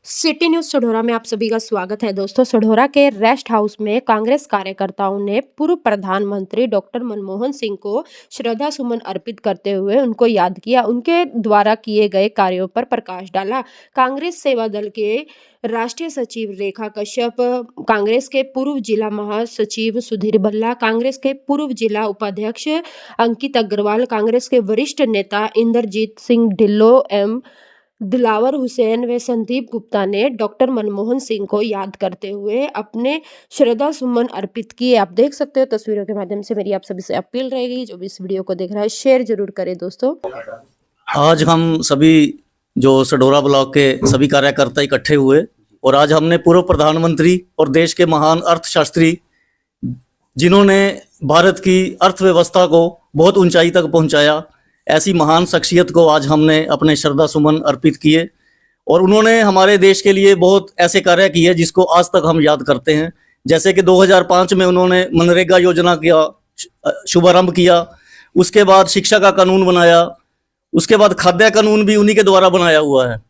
City news Sadhaura में आप सभी का स्वागत है। दोस्तों, सढौरा के रेस्ट हाउस में कांग्रेस कार्यकर्ताओं ने पूर्व प्रधानमंत्री डॉक्टर मनमोहन सिंह को श्रद्धा सुमन अर्पित करते हुए उनको याद किया। उनके द्वारा किए गए कार्यों पर प्रकाश डाला। कांग्रेस सेवा दल के राष्ट्रीय सचिव रेखा कश्यप, कांग्रेस के पूर्व जिला महासचिव सुधीर भल्ला, कांग्रेस के पूर्व जिला उपाध्यक्ष अंकित अग्रवाल, कांग्रेस के वरिष्ठ नेता इंद्रजीत सिंह ढिल्लो एवं दिलावर हुसैन व संदीप गुप्ता ने डॉक्टर मनमोहन सिंह को याद करते हुए अपने श्रद्धा सुमन अर्पित किए। आप देख सकते हो तस्वीरों के माध्यम से। मेरी आप सभी से अपील रहेगी, जो भी इस वीडियो को देख रहा है शेयर जरूर करें। दोस्तों, आज हम सभी जो सढौरा ब्लॉक के सभी कार्यकर्ता इकट्ठे हुए और आज हमने पूर्व प्रधानमंत्री और देश के महान अर्थशास्त्री, जिन्होंने भारत की अर्थव्यवस्था को बहुत ऊंचाई तक पहुंचाया, ऐसी महान शख्सियत को आज हमने अपने श्रद्धा सुमन अर्पित किए। और उन्होंने हमारे देश के लिए बहुत ऐसे कार्य किए जिसको आज तक हम याद करते हैं। जैसे कि 2005 में उन्होंने मनरेगा योजना का शुभारंभ किया, उसके बाद शिक्षा का कानून बनाया, उसके बाद खाद्य कानून भी उन्हीं के द्वारा बनाया हुआ है।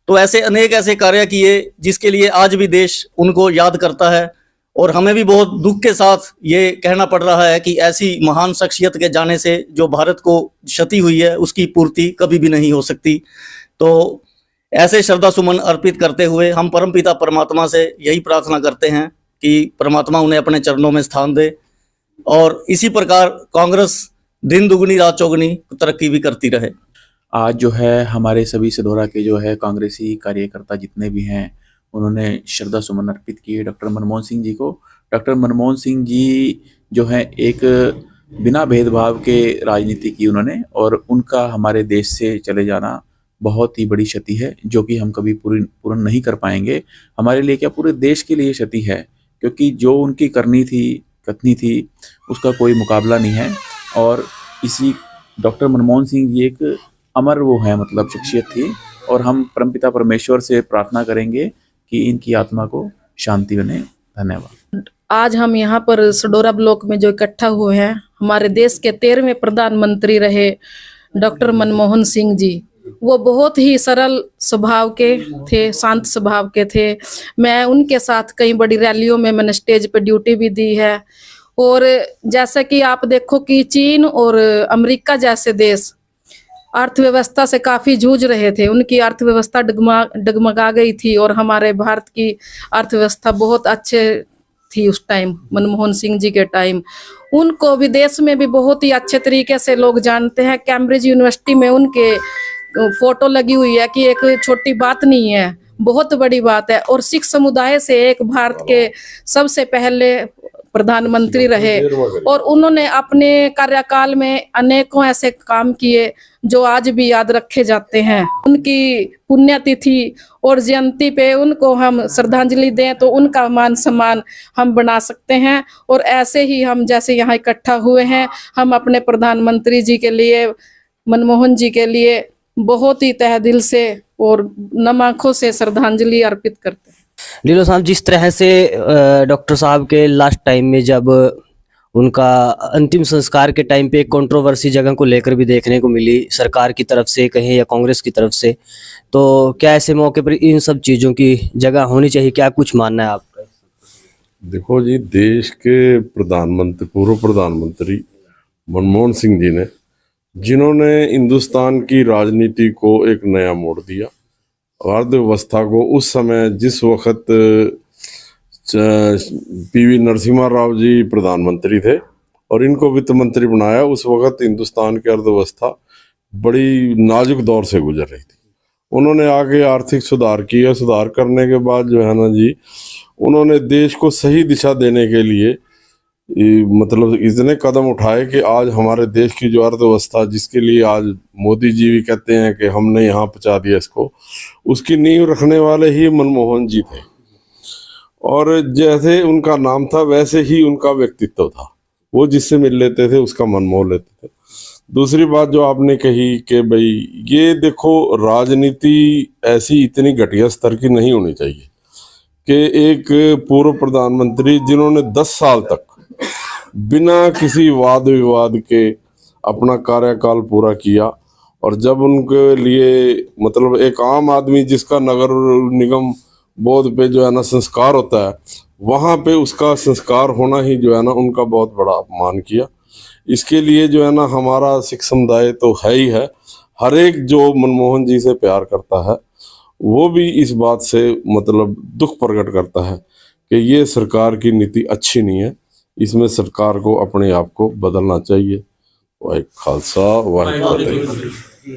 तो ऐसे अनेक ऐसे कार्य किए जिसके लिए आज भी देश उनको याद करता है। और हमें भी बहुत दुख के साथ ये कहना पड़ रहा है कि ऐसी महान शख्सियत के जाने से जो भारत को क्षति हुई है उसकी पूर्ति कभी भी नहीं हो सकती। तो ऐसे श्रद्धा सुमन अर्पित करते हुए हम परमपिता परमात्मा से यही प्रार्थना करते हैं कि परमात्मा उन्हें अपने चरणों में स्थान दे और इसी प्रकार कांग्रेस दिन दुगनी रात चौगुनी तरक्की भी करती रहे। आज जो है हमारे सभी सढौरा के जो है कांग्रेसी कार्यकर्ता जितने भी हैं, उन्होंने श्रद्धा सुमन अर्पित किए डॉक्टर मनमोहन सिंह जी को। डॉक्टर मनमोहन सिंह जी जो है एक बिना भेदभाव के राजनीति की उन्होंने, और उनका हमारे देश से चले जाना बहुत ही बड़ी क्षति है, जो कि हम कभी पूर्ण नहीं कर पाएंगे। हमारे लिए क्या, पूरे देश के लिए क्षति है, क्योंकि जो उनकी करनी थी, कथनी थी, उसका कोई मुकाबला नहीं है। और इसी डॉक्टर मनमोहन सिंह जी एक अमर वो है, मतलब शख्सियत थी। और हम परमपिता परमेश्वर से प्रार्थना करेंगे कि इनकी आत्मा को शांति बने। धन्यवाद। आज हम यहाँ पर सढौरा ब्लॉक में जो इकट्ठा हुए हैं, हमारे देश के 13वें प्रधानमंत्री रहे डॉक्टर मनमोहन सिंह जी। वो बहुत ही सरल स्वभाव के थे, शांत स्वभाव के थे। मैं उनके साथ कई बड़ी रैलियों में मैंने स्टेज पर ड्यूटी भी दी है। और जैसा कि आप देखो कि चीन और अमेरिका जैसे देश अर्थव्यवस्था से काफी जूझ रहे थे, उनकी अर्थव्यवस्था डगमगा गई थी और हमारे भारत की अर्थव्यवस्था बहुत अच्छे थी उस टाइम, मनमोहन सिंह जी के टाइम। उनको विदेश में भी बहुत ही अच्छे तरीके से लोग जानते हैं। कैम्ब्रिज यूनिवर्सिटी में उनके फोटो लगी हुई है कि एक छोटी बात नहीं है, बहुत बड़ी बात है। और सिख समुदाय से एक भारत के सबसे पहले प्रधानमंत्री रहे और उन्होंने अपने कार्यकाल में अनेकों ऐसे काम किए जो आज भी याद रखे जाते हैं। उनकी पुण्यतिथि और जयंती पे उनको हम श्रद्धांजलि दें तो उनका मान सम्मान हम बना सकते हैं। और ऐसे ही हम जैसे यहाँ इकट्ठा हुए हैं, हम अपने प्रधानमंत्री जी के लिए, मनमोहन जी के लिए बहुत ही तहे दिल से और नम आंखों से श्रद्धांजलि अर्पित करते हैं। लीलो साहब, जिस तरह से डॉक्टर साहब के लास्ट टाइम में जब उनका अंतिम संस्कार के टाइम पे एक कंट्रोवर्सी जगह को लेकर भी देखने को मिली, सरकार की तरफ से कहें या कांग्रेस की तरफ से, तो क्या ऐसे मौके पर इन सब चीज़ों की जगह होनी चाहिए? क्या कुछ मानना है आपका? देखो जी, देश के प्रधानमंत्री, पूर्व प्रधानमंत्री मनमोहन सिंह जी ने, जिन्होंने हिंदुस्तान की राजनीति को एक नया मोड़ दिया, अर्थव्यवस्था को, उस समय जिस वक्त पीवी नरसिम्हा राव जी प्रधानमंत्री थे और इनको वित्त मंत्री बनाया, उस वक्त हिंदुस्तान की अर्थव्यवस्था बड़ी नाजुक दौर से गुजर रही थी। उन्होंने आगे आर्थिक सुधार किया। सुधार करने के बाद जो है ना जी, उन्होंने देश को सही दिशा देने के लिए मतलब इतने कदम उठाए कि आज हमारे देश की जो अर्थव्यवस्था, जिसके लिए आज मोदी जी भी कहते हैं कि हमने यहाँ पहुँचा दिया इसको, उसकी नींव रखने वाले ही मनमोहन जी थे। और जैसे उनका नाम था वैसे ही उनका व्यक्तित्व था। वो जिससे मिल लेते थे उसका मन मोह लेते थे। दूसरी बात जो आपने कही कि भाई ये देखो, राजनीति ऐसी इतनी घटिया स्तर की नहीं होनी चाहिए कि एक पूर्व प्रधानमंत्री जिन्होंने 10 साल तक बिना किसी वाद विवाद के अपना कार्यकाल पूरा किया और जब उनके लिए मतलब एक आम आदमी जिसका नगर निगम बोर्ड पे जो है ना संस्कार होता है, वहाँ पे उसका संस्कार होना ही जो है ना उनका बहुत बड़ा अपमान किया। इसके लिए जो है ना हमारा सिख समुदाय तो है ही है, हर एक जो मनमोहन जी से प्यार करता है वो भी इस बात से मतलब दुख प्रकट करता है कि ये सरकार की नीति अच्छी नहीं है, इसमें सरकार को अपने आप को बदलना चाहिए। वाहे खालसा वाहे फतेह।